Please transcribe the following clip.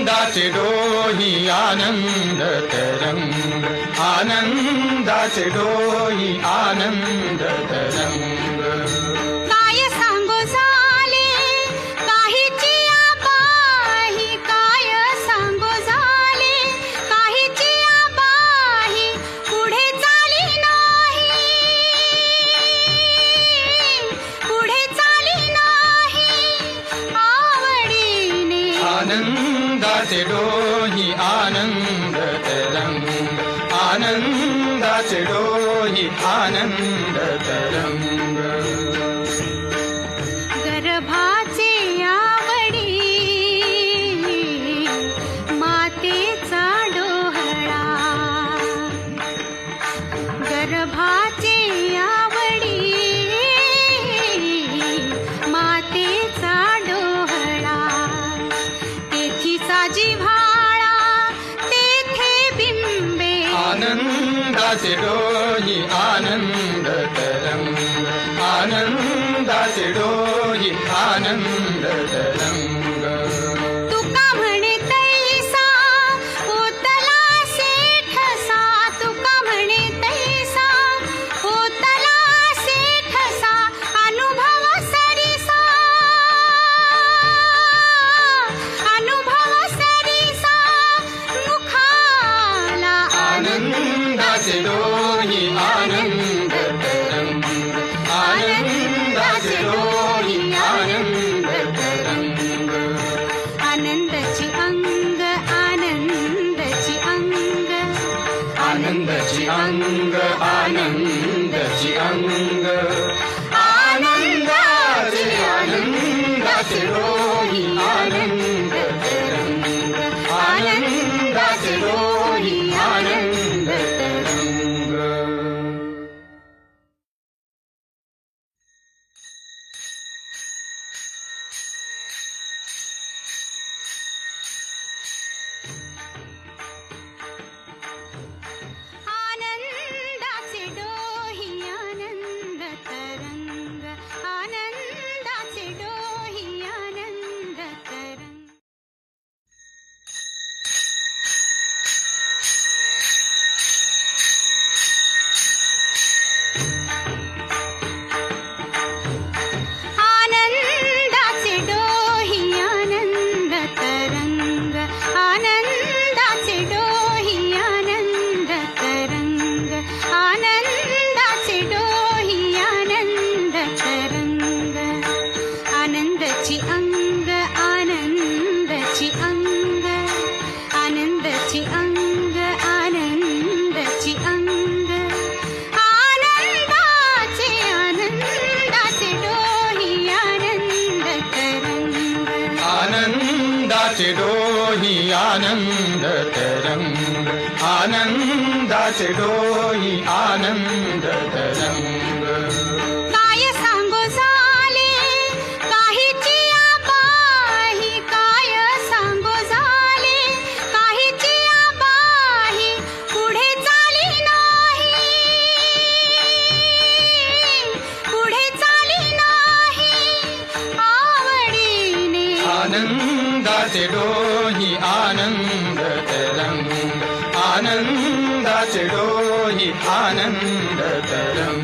आनंदाचे डोही आनंद तरंग, आनंदाचे डोही आनंद तरंग. काय सांगू झाले काहीची आबाही, काय सांगू झाले काहीची आबाही, पुढे चाली नाही, पुढे चाली नाही आवडीने. आनंदाचे डोही आनंद तरंग, आनंदाचे डोही आनंद तरंग. गर्भाचे आवडी मातेचा डोहळा, गर्भाचे आवडी मातेचा डोहळा. तेथीचा जिव्हाळा तेथे बिंबे, आनंदाचे डोही आनंद तरंग, आनंदाचे डोही आनंद तरंग. तुका म्हणे तैसा होतला सेठसा, तुका म्हणे तैसा होतला सेठसा, अनुभव सरिसा, अनुभव सरिसा मुखाला. आनंदाचे डोही आनंद तरंग, आनंदाचे डोही आनंद तरंग. आनंदाची अंग, आनंदाची अंग, आनंदाची अंग, आनंदाची अंग. आनंदाचे आनंदाचे डोही आनंद तरंग, आनंदाचे डोही आनंद तरंग. आनंदाचे डोही आनंद तरंग, आनंदाचे डोही आनंद तरंग. आनंदाचे डोही आनंद तरंग, आनंदाचे डोही आनंद तरंग, आनंदाचे डोही आनंद तरंग. आनंदाची अंग, आनंदाची अंग, आनंदाची अंग, आनंदाची अंग. आनंदाचे आनंदाचे डोही आनंद तरंग, आनंदाचे डोही आनंद तरंग, आनंदाचे डोही आनंद तरंग. काय सांगू झाले काहीची आबाही, काय सांगू झाले काहीची आबाही, पुढे चाली नाही, पुढे चाली नाही आवडीने. आनंदाचे डोही आनंद तरंग, आनंदाचे डोही आनंद तरंग.